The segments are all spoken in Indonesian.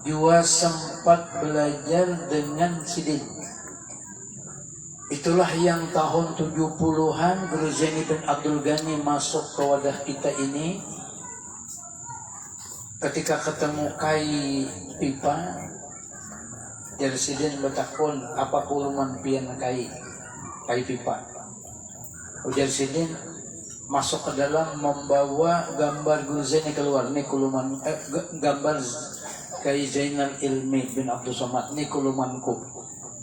juga sempat belajar dengan Sidin. Itulah yang tahun 70-an Guru Zaini bin Abdul Ghani masuk ke wadah kita ini. Ketika ketemu Kai Pipa, jadi Sidin bertakun, apa kuluman pian Kai Pipa. Ujar Sidin masuk ke dalam membawa gambar Guru Zaini keluar. Ini kuluman gambar Kai Zainal Ilmi bin Abdul Somad, ini kulumanku.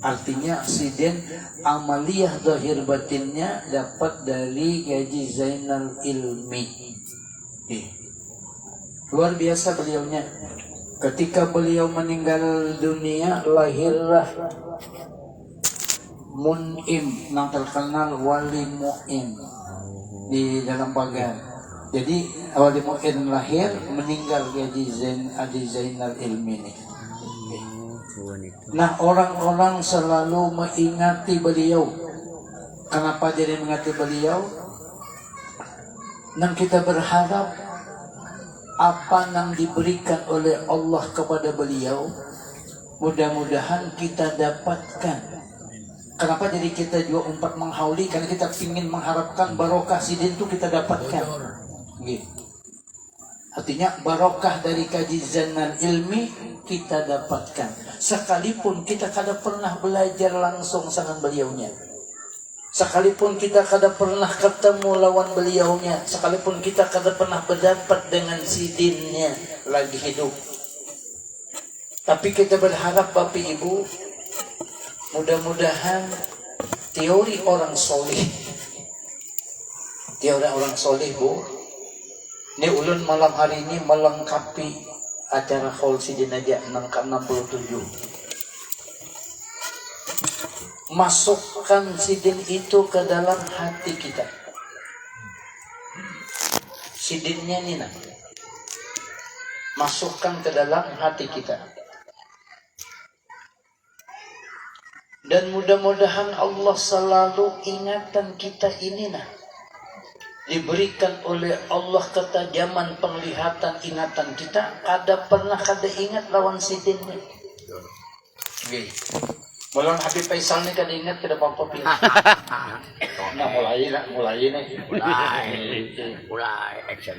Artinya Sidin amaliyah zahir batinnya dapat dari Gaji Zainal Ilmi. Luar biasa beliaunya. Ketika beliau meninggal dunia, lahirlah Mun'im, yang terkenal Wali Mu'in di dalam pagar. Jadi Wali Mu'in lahir, meninggal Gaji Zainal Ilmi ini. Nah, orang-orang selalu mengingati beliau. Kenapa jadi mengingati beliau? Dan kita berharap apa yang diberikan oleh Allah kepada beliau, mudah-mudahan kita dapatkan. Kenapa jadi kita juga umpat menghauli? Karena kita ingin mengharapkan barokah Sidin itu kita dapatkan. Artinya barokah dari Gaji Zainal Ilmi kita dapatkan. Sekalipun kita kada pernah belajar langsung dengan beliaunya, sekalipun kita kada pernah ketemu lawan beliaunya, sekalipun kita kada pernah berdapat dengan Sidinnya lagi hidup, tapi kita berharap Bapak Ibu, mudah-mudahan teori orang soleh Bu, ini ulun malam hari ini melengkapi acara Haul Sidin aja ke-67. Masukkan Sidin itu ke dalam hati kita. Sidinnya ini nah, masukkan ke dalam hati kita. Dan mudah-mudahan Allah selalu ingatan kita ini nah, diberikan oleh Allah ketajaman penglihatan ingatan kita. Kada ingat lawan Sidin ni. Okay. Belum Habib Faisal ni kada ingat, kada apa-apa pilih. Nah, mulai action.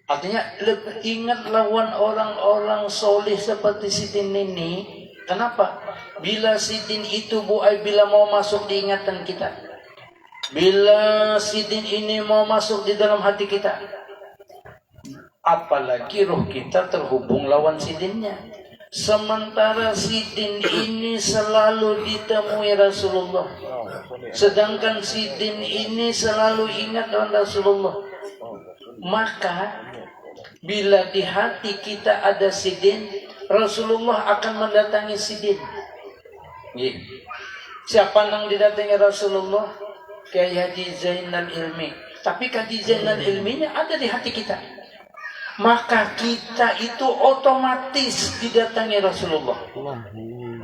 Artinya lebih ingat lawan orang-orang soleh seperti Sidin ini. Kenapa? Bila Sidin itu bila mau masuk di ingatan kita, bila Sidin ini mau masuk di dalam hati kita, apalagi roh kita terhubung lawan Sidinnya. Sementara Sidin ini selalu ditemui Rasulullah, sedangkan Sidin ini selalu ingat dengan Rasulullah. Maka bila di hati kita ada Sidin, Rasulullah akan mendatangi Sidin. Siapa yang didatangi Rasulullah? Kiai Haji Zainal Ilmi. Tapi Haji Zainal Ilminya ada di hati kita. Maka kita itu otomatis didatangi Rasulullah.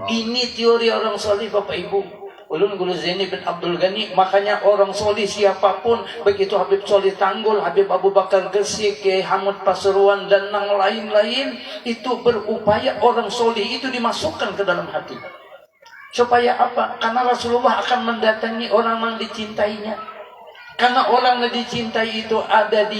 Ini teori orang soleh Bapak Ibu. Ulun Guru Zaini bin Abdul Ghani. Makanya orang soleh siapapun, begitu Habib Solih Tanggul, Habib Abu Bakar Gresik, Kiai Hamud Pasuruan dan yang lain-lain, itu berupaya orang soleh itu dimasukkan ke dalam hati. Supaya apa? Karena Rasulullah akan mendatangi orang yang dicintainya. Karena orang yang dicintai itu ada di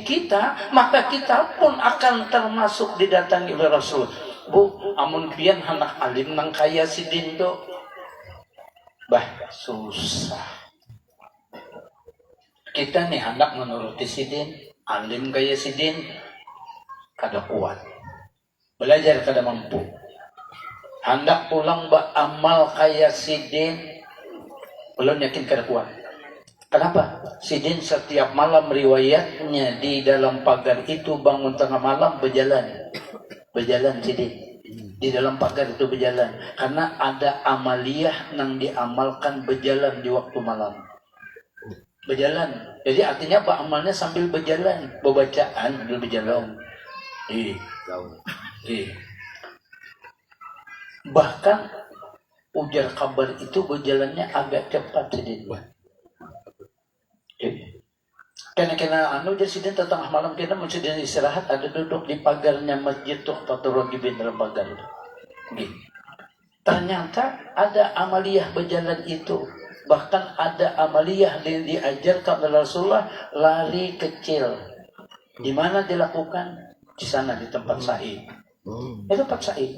kita, maka kita pun akan termasuk didatangi oleh Rasul. Bu, amun pian anak alim nang kaya Sidin tu, bah susah. Kita nih anak menuruti Sidin, alim kaya Sidin, kada kuat. Belajar kada mampu. Hendak pulang beramal kaya Sidin, belum yakin kada kuat. Kenapa? Sidin setiap malam riwayatnya di dalam pagar itu bangun tengah malam berjalan Sidin di dalam pagar itu berjalan, karena ada amaliyah yang diamalkan berjalan di waktu malam. Berjalan, jadi artinya apa? Amalnya sambil berjalan, bacaan sambil berjalan. Bahkan ujar kabar itu berjalannya agak cepat Sidin. Kena anu jadi sidin tengah malam kena mun sidin istirahat ada duduk di pagarnya masjid Tuhfatur Raghibin dalam pagar. Gitu. Ternyata ada amaliyah berjalan itu. Bahkan ada amaliyah yang diajarkan oleh Rasulullah, lari kecil. Di mana dilakukan? Di sana di tempat sa'i. Itu tempat sa'i.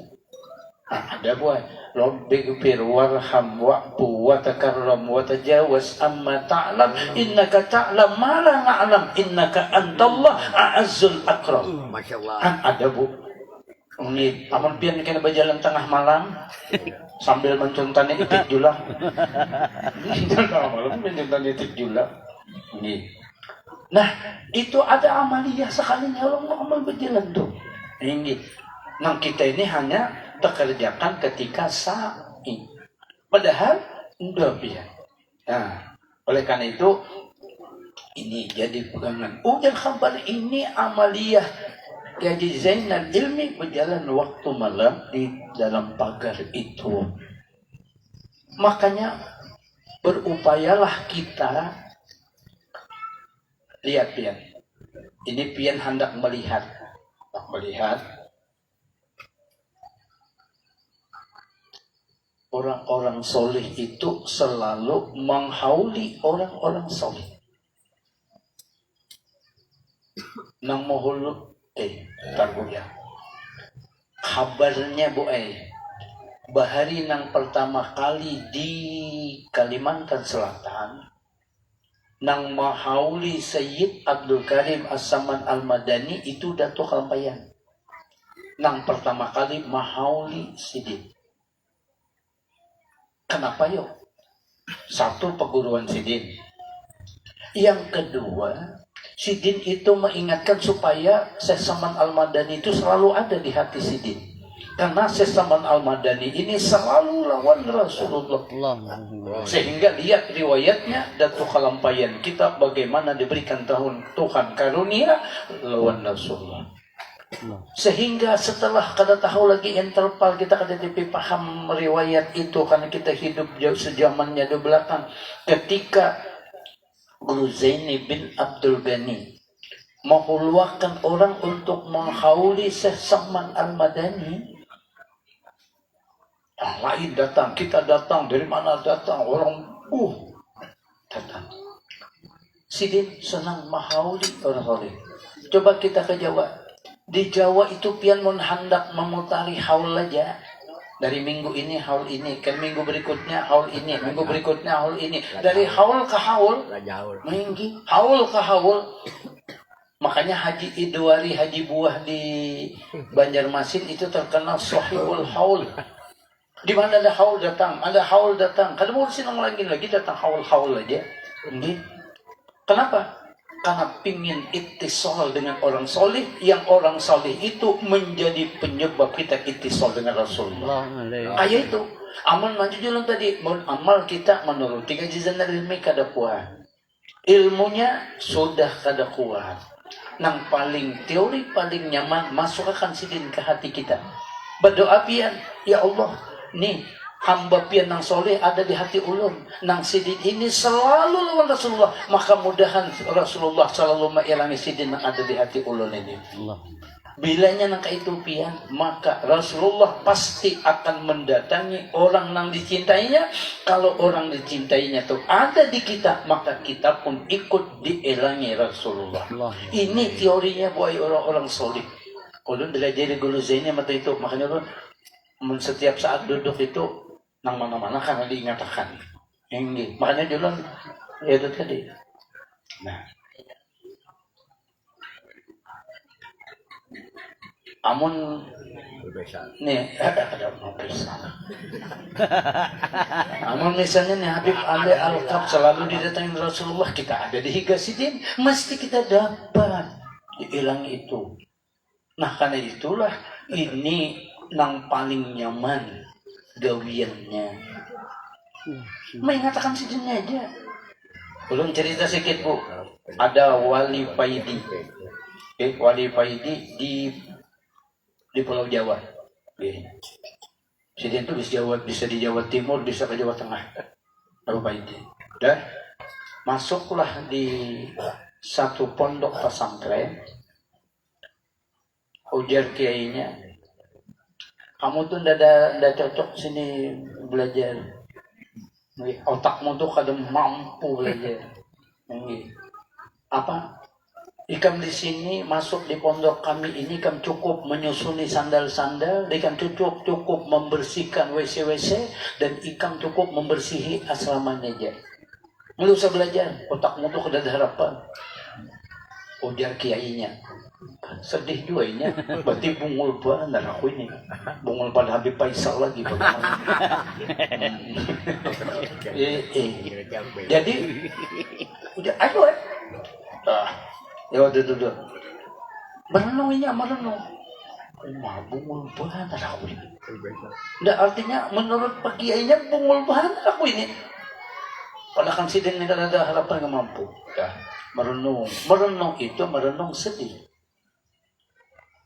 Nah, ada buat Rabbighfir warham wa'fu wa takarram wa tajawaz amma ta'lam innaka ta'lam ma la na'lam innaka antallah a'azzul akram. Masyaallah. Ada bu. Ini amun pian kena berjalan tengah malam sambil mencontannya itik julang. Tengah malam mencontannya itik julang. Ini. Nah, itu ada amaliyah sekalinya Allah amal berjalan tuh. Ini. Nah, kita ini hanya terkerjakan ketika sa'i. Padahal enggak ya. Nah, oleh karena itu ini jadi pegangan. Ujian khabar ini amaliyah Haji Zainal Ilmi berjalan waktu malam di dalam pagar itu. Makanya berupayalah kita lihat pian. Ini pian hendak melihat orang-orang soleh itu selalu menghauli orang-orang soleh. Nang mohon tahu ya. Kabarnya bu bahari nang pertama kali di Kalimantan Selatan nang mahauli Sayyid Abdul Karim As-Saman Al-Madani itu Datuk Kalampayan. Nang pertama kali mahauli Sidin. Kenapa yuk? Satu perguruan Sidin. Yang kedua, Sidin itu mengingatkan supaya Syekh Saman Al-Madani itu selalu ada di hati Sidin. Karena Syekh Saman Al-Madani ini selalu lawan Rasulullah. Sehingga lihat riwayatnya Datuk Kalampayan kita bagaimana diberikan Tuhan karunia lawan Rasulullah. Sehingga setelah kada tahu lagi interval kita kada paham riwayat itu karena kita hidup jauh sejamannya di belakang. Ketika Guru Zaini bin Abdul Ghani menghuluakan orang untuk menghauli Syekh Saman Al-Madani, yang lain datang, kita datang, dari mana datang, orang datang. Sidin senang menghauli orang-orang. Coba kita ke Jawa. Di Jawa itu pian mun hendak memutari haul aja. Dari minggu ini haul ini, kan minggu berikutnya haul ini, minggu berikutnya haul ini. Dari haul ke haul, minggu haul ke haul. Makanya Haji Idwari, Haji Buah di Banjarmasin itu terkenal sahibul haul. Di mana ada haul datang, ada haul datang. Kalau mau sinang lagi datang haul aja. Kenapa? Karena pingin ittisal dengan orang soleh, yang orang soleh itu menjadi penyebab kita ittisal dengan Rasulullah. Kayak itu. Amal maju jalan tadi, amal kita menurut tiga Zainal Ilmi kada kuat. Ilmunya sudah kada kuat. Nang paling teori paling nyaman masukkan Sidin ke hati kita. Berdoa pian, ya Allah, nih hamba pian nang soleh ada di hati ulun. Nang Sidin ini selalu lawan Rasulullah. Maka mudahan Rasulullah selalu mengilangi Sidin yang ada di hati ulun ini. Bilanya nang itu pian, maka Rasulullah pasti akan mendatangi orang nang dicintainya. Kalau orang dicintainya itu ada di kita, maka kita pun ikut dielangi Rasulullah. Ini teorinya buat orang-orang soleh. Ulun belajar di Guru Zaini mata itu, makanya ulun setiap saat duduk itu nang mana-mana karena diingatkan. Ini makanya dulu ya itu tadi. Nah, amun nih ada pesan. Amun misalnya nih Habib Ali Al-Kab selalu didatangi Rasulullah, kita ada di Higa Sidin, mesti kita dapat dihilang itu. Nah karena itulah ini nang paling nyaman gawiannya. Mengatakan Sidinnya aja. Belum cerita sedikit bu. Ada Wali Paidi. Wali Paidi di Pulau Jawa. Sidin itu bisa di Jawa Timur, bisa ke Jawa Tengah. Wali Paidi. Dan masuklah di satu pondok pesantren. Ujar kiainya, kamu tuh ndak cocok sini belajar. Otakmu tuh kadang mampu belajar. Apa? Ikam di sini masuk di pondok kami ini, ikam cukup menyusuni sandal-sandal, ikam cukup membersihkan WC-WC, dan ikam cukup membersihi asrama aja. Nggak usah belajar, otakmu tuh kada ada harapan. Ujar kiainya. Sedih juga ini, berarti bungul banget aku ini. Bungul pada Habib Faisal lagi bagaimana. Jadi udah ayo ya udah merenunginya merenung. Bungul banget aku ini. Nggak, artinya menurut Pak Kiainya bungul banget aku ini. Padahal kan sidin ini ada harapan nggak mampu. Merenung itu merenung sedih.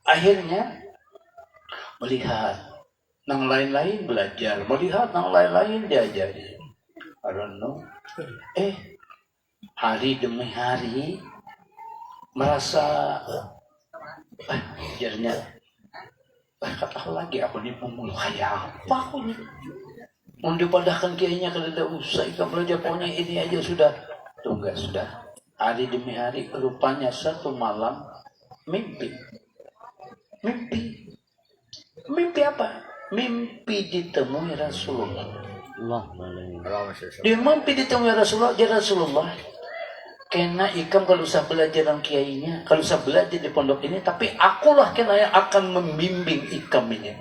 Akhirnya melihat yang lain-lain belajar, melihat yang lain-lain diajari. Merenung. Hari demi hari merasa akhirnya kata lagi aku ini pemuluh kayak apa aku ini. Mau dipadahkan kiainya kalau tidak usah ikan belajar, pokoknya ini aja sudah. Tuh enggak sudah. Hari demi hari rupanya satu malam mimpi apa? Mimpi ditemui Rasulullah. Dia mimpi ditemui Rasulullah. Dia Rasulullah, kena ikam kalau usah belajar dengan kiainya, kalau usah belajar di pondok ini, tapi akulah kena yang akan membimbing ikam ini.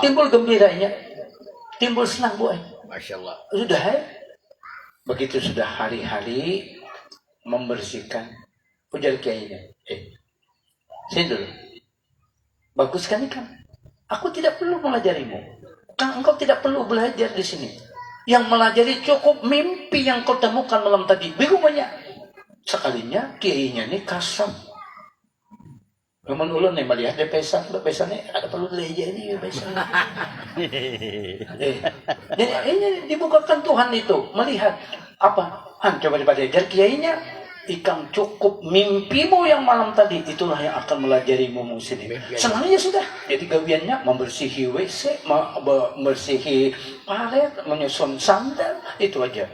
Timbul gembiranya, timbul senang buat. Masya Allah. Sudah begitu sudah hari-hari membersihkan. Ujar kiainya, sini dulu. Bagus kan ikam? Aku tidak perlu melajarimu. Engkau tidak perlu belajar di sini. Yang melajari cukup mimpi yang kau temukan malam tadi. Bingung banyak. Sekalinya kiainya ini kasam. Namun ulun nih melihat dia pesan nih ada perlu belajar ini pesan. Ini dibukakan Tuhan itu melihat apa? Coba diajar kiainya. Ikam cukup mimpimu yang malam tadi, itulah yang akan melajarimu muslim. Senangnya sudah. Jadi gawiannya membersihi WC, membersihi palet, menyusun sandal, itu aja.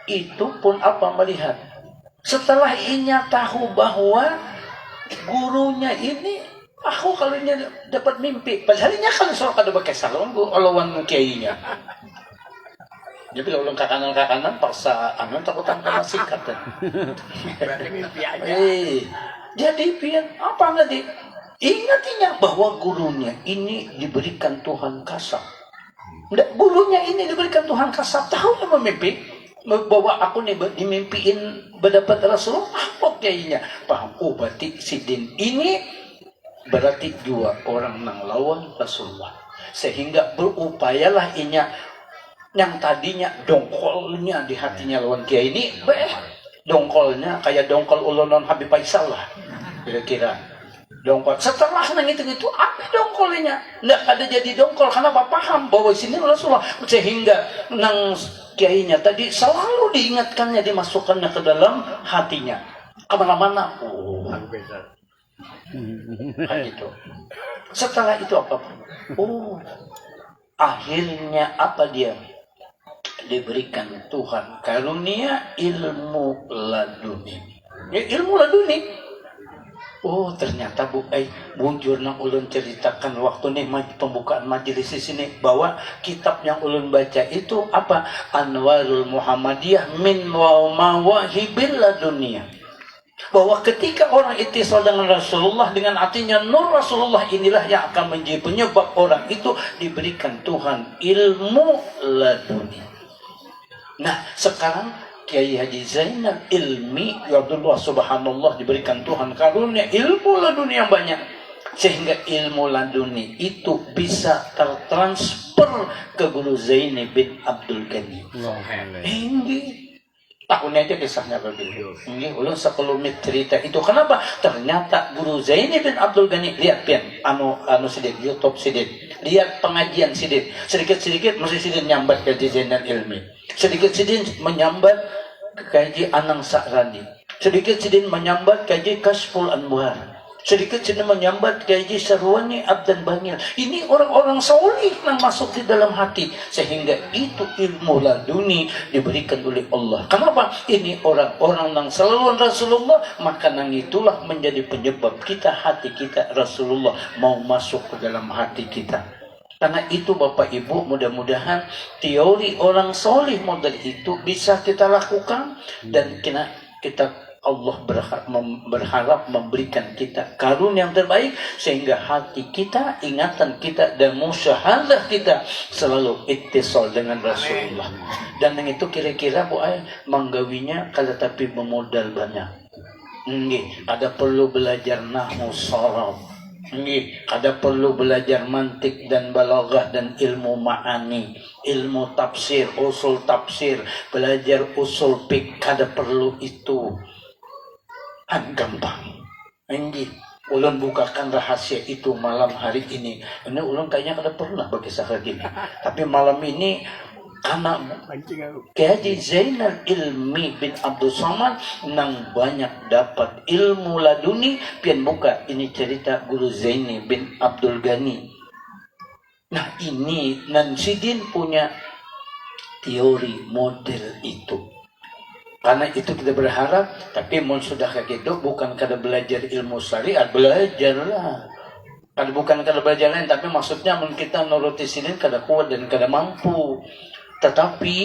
Itu pun apa melihat. Setelah inya tahu bahwa gurunya ini, aku kalau ini dapat mimpi, padahal kalau soal kada pakai salon, olawan kiainya. Jadi kalau ulun ke kanan paksa takutan kena sikat. Berarti mimpi aja. Jadi pian apa tadi? Ingatnya bahwa gurunya ini diberikan Tuhan kasab. Gurunya ini diberikan Tuhan kasab, tahu yang memimpi bahwa aku nih dimimpiin berdapat Rasulullah. Apa kayaknya? Paham? Oh, berarti sidin ini berarti dua orang nang lawan Rasulullah. Sehingga berupayalah inya yang tadinya dongkolnya di hatinya lawan kiai ini, dongkolnya kayak dongkol ulonon Habib Faisal lah, kira-kira dongkol. Setelah nang itu apa dongkolnya? Nggak ada jadi dongkol karena apa? Paham bahwa sini Rasulullah, sehingga nang kiainya tadi selalu diingatkannya, dimasukkannya ke dalam hatinya. Kemana-mana, kayak gitu. Setelah itu apa? Akhirnya apa dia? Diberikan Tuhan karunia ilmu laduni. Ilmu laduni. Ternyata bujur nang ulun ceritakan waktu nih pembukaan majelis di sini bahwa kitab yang ulun baca itu apa? Anwarul Muhammadiyah min mawahibil ladunia. Bahwa ketika orang ittisal dengan Rasulullah, dengan artinya nur Rasulullah inilah yang akan menjadi penyebab orang itu diberikan Tuhan ilmu laduni. Nah, sekarang Kiai Haji Zainal Ilmi ya Allah subhanallah diberikan Tuhan karunia ilmu laduni yang banyak, sehingga ilmu laduni itu bisa tertransfer ke Guru Zaini bin Abdul Ghani. Tahunnya aja kisahnya begitu. Ini ulun sekelumit cerita itu. Kenapa? Ternyata Guru Zaini bin Abdul Ghani, lihat pian anu sidin YouTube sidin, lihat pengajian sidin, sedikit-sedikit mesti sidin nyambat ke Zainal Ilmi, sedikit-sedikit menyambat ke Kaji Anang Sa'rani. Sedikit sedikit menyambat kaji Kasful Anwar. Sedikit sedikit menyambat kaji Sarwani Abdan Bangil. Ini orang-orang solih yang masuk di dalam hati. Sehingga itu ilmu laduni diberikan oleh Allah. Kenapa? Ini orang-orang yang selalu Rasulullah. Maka nang itulah menjadi penyebab kita, hati kita Rasulullah mau masuk ke dalam hati kita. Karena itu Bapak Ibu, mudah-mudahan teori orang solih model itu bisa kita lakukan. Dan kita Allah berharap memberikan kita karunia yang terbaik sehingga hati kita, ingatan kita dan musyahadah kita selalu ittisal dengan Rasulullah. Dan yang itu kira-kira Bu Ay menggawinya kalau tapi memodal banyak. Nggih, ada perlu belajar nahwu sharaf. Nggih, ada perlu belajar mantik dan balaghah dan ilmu ma'ani, ilmu tafsir, usul tafsir, belajar usul fiqh, kada perlu itu. Gampang. Ini ulun bukakan rahasia itu malam hari ini. Ini ulun kayaknya kada pernah berkisah lagi. Tapi malam ini karena Haji Zainal Ilmi bin Abdul Somad nang banyak dapat ilmu laduni, pian buka ini cerita Guru Zaini bin Abdul Ghani. Nah ini Nansidin punya teori model itu. Karena itu kita berharap, tapi mau sudah kayak gitu, bukan kada belajar ilmu syariat, belajarlah. Kada bukan kada belajar lain, tapi maksudnya mungkin kita nuruti sini kada kuat dan kada mampu. Tetapi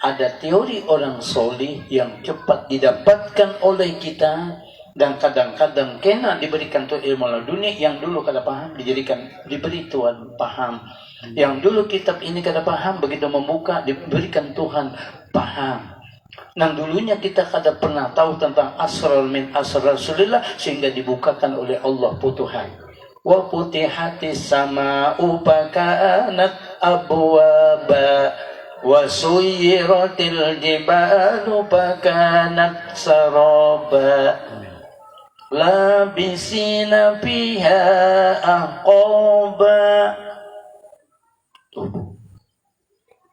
ada teori orang solih yang cepat didapatkan oleh kita dan kadang-kadang kena diberikan tuh ilmu laduni yang dulu kada paham diberi Tuhan paham. Yang dulu kitab ini kada paham, begitu membuka diberikan Tuhan paham. Nang dulunya kita kada pernah tahu tentang asrar min asrar Rasulillah sehingga dibukakan oleh Allah Tuhan. Wa putihatis sama'u fakanat abwaba wa suyiratil jibalu fakanat saraba labisina fiha aqaba.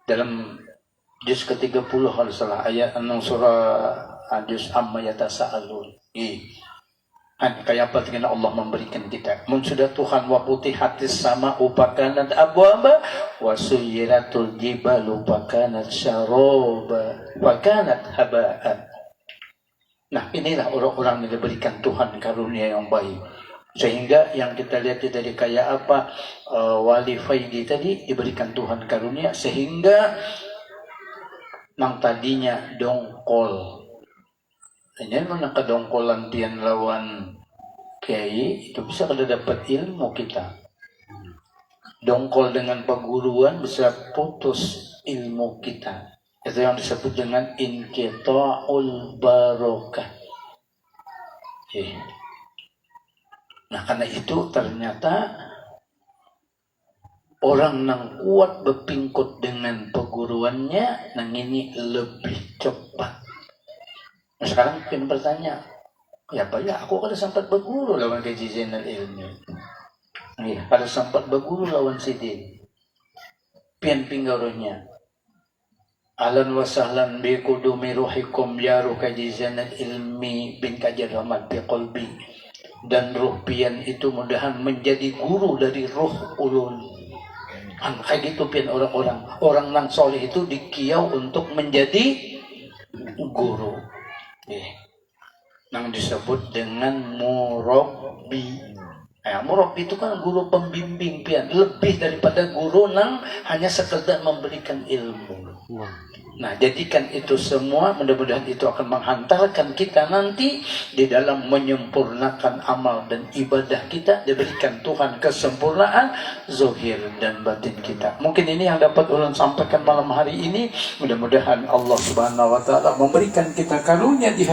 Dalam juz ke-30 kalau salah ayat 6 surah juz amma yatasaalun. Kayak apa dengan Allah memberikan kita. Mun sudah Tuhan wa putihatis sama upakanat abwaba wa suyiratul jibalu pakanat syaraba pakanat haba'at. Nah, inilah orang-orang yang diberikan Tuhan karunia yang baik. Sehingga yang kita lihat dari kayak apa Wali Faidi tadi diberikan Tuhan karunia sehingga nang tadinya dongkol. Ini mana kedongkolan tian lawan kiai itu bisa kada dapat ilmu kita. Dongkol dengan perguruan bisa putus ilmu kita. Itu yang disebut dengan inqita'ul barokah. Nah karena itu ternyata orang yang kuat berpingkut dengan perguruannya, nang ini lebih cepat. Nah, sekarang mungkin bertanya, ya Pak ya, aku kada sempat berguru lawan Haji Zainal Ilmi. Iya, kada sempat berguru lawan Sidin. Pian pinggarunya. Ahlan wa sahlan bi qudumi ruhikum ya Haji Zainal Ilmi bin Kajar Rahmat bi qalbi. Dan ruh pian itu mudahan menjadi guru dari ruh ulun. Kayak gitu pian orang nang soleh itu dikiau untuk menjadi guru. Yang disebut dengan murabbi. Murabbi itu kan guru pembimbing pian, lebih daripada guru nang hanya sekedar memberikan ilmu. Nah, jadikan itu semua, mudah-mudahan itu akan menghantarkan kita nanti di dalam menyempurnakan amal dan ibadah kita, diberikan Tuhan kesempurnaan zahir dan batin kita. Mungkin ini yang dapat ulun sampaikan malam hari ini. Mudah-mudahan Allah Subhanahu wa taala memberikan kita karunia di